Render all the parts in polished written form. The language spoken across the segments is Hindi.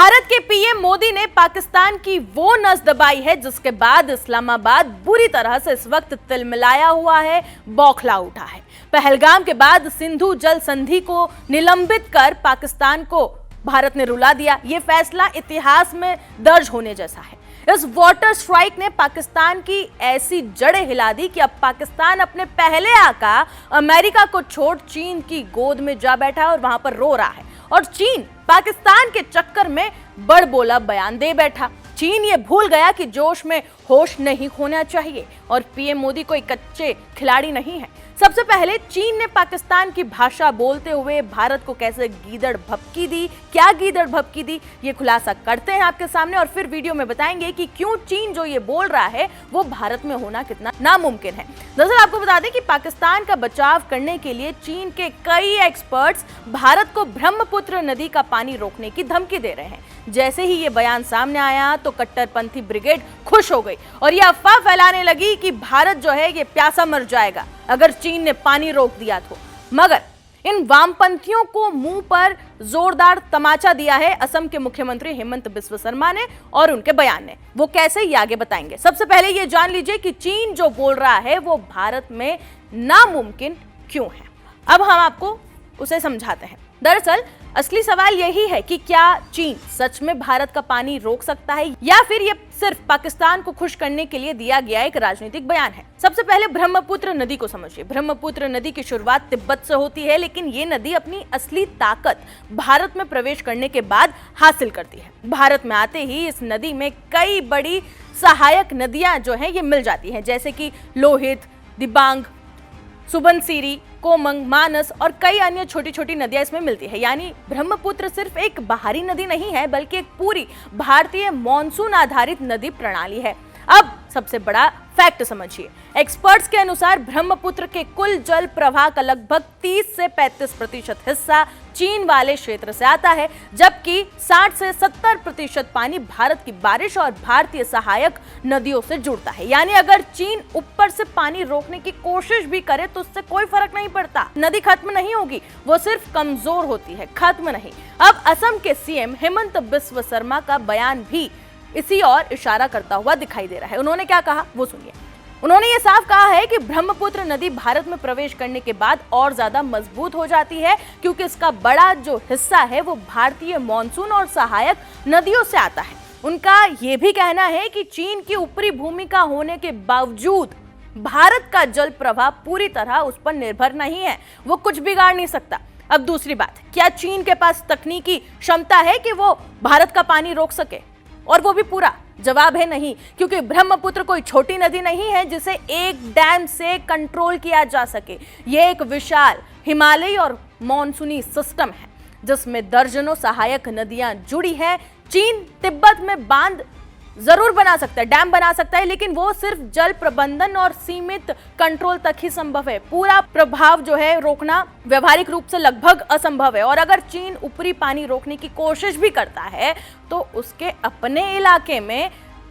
भारत के पीएम मोदी ने पाकिस्तान की वो नस दबाई है जिसके बाद इस्लामाबाद बुरी तरह से इस वक्त तिलमिलाया हुआ है, बौखला उठा है। पहलगाम के बाद सिंधु जल संधि को निलंबित कर पाकिस्तान को भारत ने रुला दिया। ये फैसला इतिहास में दर्ज होने जैसा है। इस वाटर स्ट्राइक ने पाकिस्तान की ऐसी जड़ें हिला दी कि अब पाकिस्तान अपने पहले आका अमेरिका को छोड़ चीन की गोद में जा बैठा है और वहां पर रो रहा है। और चीन पाकिस्तान के चक्कर में बड़बोला बयान दे बैठा। चीन ये भूल गया कि जोश में होश नहीं खोना चाहिए और पीएम मोदी कोई कच्चे खिलाड़ी नहीं है। सबसे पहले चीन ने पाकिस्तान की भाषा बोलते हुए भारत को कैसे गीदड़ भभकी दी, क्या गीदड़ भभकी दी, ये खुलासा करते हैं आपके सामने और फिर वीडियो में बताएंगे कि क्यों चीन जो ये बोल रहा है वो भारत में होना कितना नामुमकिन है। दरअसल आपको बता दें कि पाकिस्तान का बचाव करने के लिए चीन के कई एक्सपर्ट्स भारत को ब्रह्मपुत्र नदी का पानी रोकने की धमकी दे रहे हैं। जैसे ही ये बयान सामने आया तो कट्टरपंथी ब्रिगेड खुश हो गई और ये अफवाह फैलाने लगी कि भारत जो है ये प्यासा मर जाएगा अगर चीन ने पानी रोक दिया तो। मगर इन वामपंथियों को मुंह पर जोरदार तमाचा दिया है असम के मुख्यमंत्री हेमंत बिस्वा शर्मा ने और उनके बयान ने। वो कैसे, ये आगे बताएंगे। सबसे पहले ये जान लीजिए कि चीन जो बोल रहा है वो भारत में नामुमकिन क्यों है। अब हम आपको उसे समझाते हैं। दरअसल असली सवाल यही है कि क्या चीन सच में भारत का पानी रोक सकता है या फिर ये सिर्फ पाकिस्तान को खुश करने के लिए दिया गया एक राजनीतिक बयान है। सबसे पहले ब्रह्मपुत्र नदी को समझिए। ब्रह्मपुत्र नदी की शुरुआत तिब्बत से होती है, लेकिन ये नदी अपनी असली ताकत भारत में प्रवेश करने के बाद हासिल करती है। भारत में आते ही इस नदी में कई बड़ी सहायक नदियां जो हैं ये मिल जाती हैं, जैसे कि लोहित, दिबांग, सुबनसिरी, कोमंग, मानस और कई अन्य छोटी छोटी नदियां इसमें मिलती है। यानी ब्रह्मपुत्र सिर्फ एक बाहरी नदी नहीं है बल्कि एक पूरी भारतीय मॉनसून आधारित नदी प्रणाली है। अब सबसे बड़ा फैक्ट समझिए। एक्सपर्ट्स के अनुसार ब्रह्मपुत्र के कुल जल प्रवाह का लगभग 30 से 35% हिस्सा चीन वाले क्षेत्र से आता है, जबकि 60 से 70% पानी भारत की बारिश और भारतीय सहायक नदियों से जुड़ता है। यानी अगर चीन ऊपर से पानी रोकने की कोशिश भी करे तो उससे कोई फर्क नहीं पड़ता। नदी खत्म नहीं होगी, वो सिर्फ कमजोर होती है, खत्म नहीं। अब असम के सीएम हेमंत बिस्वा शर्मा का बयान भी इसी और इशारा करता हुआ दिखाई दे रहा है। उन्होंने क्या कहा वो सुनिए। उन्होंने ये साफ कहा है कि ब्रह्मपुत्र नदी भारत में प्रवेश करने के बाद और ज्यादा मजबूत हो जाती है क्योंकि इसका बड़ा जो हिस्सा है वो भारतीय मॉनसून और सहायक नदियों से आता है। उनका ये भी कहना है कि चीन की ऊपरी भूमिका होने के बावजूद भारत का जल प्रवाह पूरी तरह उस पर निर्भर नहीं है, वो कुछ बिगाड़ नहीं सकता। अब दूसरी बात, क्या चीन के पास तकनीकी क्षमता है कि वो भारत का पानी रोक सके और वो भी पूरा? जवाब है नहीं, क्योंकि ब्रह्मपुत्र कोई छोटी नदी नहीं है जिसे एक डैम से कंट्रोल किया जा सके। ये एक विशाल हिमालयी और मॉनसूनी सिस्टम है जिसमें दर्जनों सहायक नदियां जुड़ी हैं। चीन तिब्बत में बांध जरूर बना सकता है, डैम बना सकता है, लेकिन वो सिर्फ जल प्रबंधन और सीमित कंट्रोल तक ही संभव है। पूरा प्रभाव जो है रोकना व्यवहारिक रूप से लगभग असंभव है। और अगर चीन ऊपरी पानी रोकने की कोशिश भी करता है तो उसके अपने इलाके में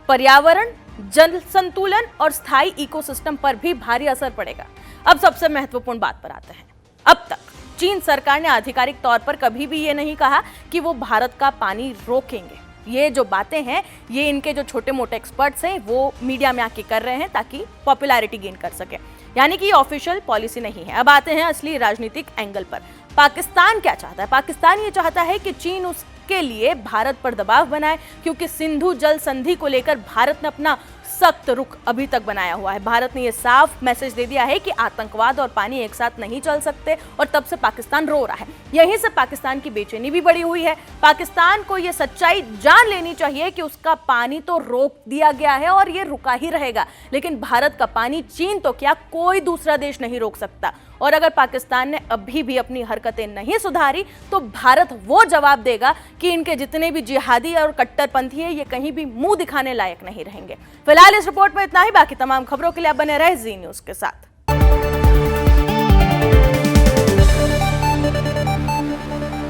पर्यावरण, जल संतुलन और स्थायी इकोसिस्टम पर भी भारी असर पड़ेगा। अब सबसे महत्वपूर्ण बात पर आते हैं। अब तक चीन सरकार ने आधिकारिक तौर पर कभी भी ये नहीं कहा कि वो भारत का पानी रोकेंगे। ये जो बातें हैं ये इनके जो छोटे मोटे एक्सपर्ट्स हैं वो मीडिया में आके कर रहे हैं ताकि पॉपुलैरिटी गेन कर सके, यानी कि ऑफिशियल पॉलिसी नहीं है। अब आते हैं असली राजनीतिक एंगल पर। पाकिस्तान क्या चाहता है? पाकिस्तान ये चाहता है कि चीन उसके लिए भारत पर दबाव बनाए, क्योंकि सिंधु जल संधि को लेकर भारत ने अपना सख्त रुख अभी तक बनाया हुआ है। भारत ने यह साफ मैसेज दे दिया है कि आतंकवाद और पानी एक साथ नहीं चल सकते और तब से पाकिस्तान रो रहा है। यहीं से पाकिस्तान की बेचैनी भी बढ़ी हुई है। पाकिस्तान को यह सच्चाई जान लेनी चाहिए कि उसका पानी तो रोक दिया गया है और ये रुका ही रहेगा, लेकिन भारत का पानी चीन तो क्या कोई दूसरा देश नहीं रोक सकता। और अगर पाकिस्तान ने अभी भी अपनी हरकतें नहीं सुधारी तो भारत वो जवाब देगा कि इनके जितने भी जिहादी और कट्टरपंथी है ये कहीं भी मुंह दिखाने लायक नहीं रहेंगे। फिलहाल इस रिपोर्ट में इतना ही। बाकी तमाम खबरों के लिए आप बने रहे जी न्यूज़ के साथ।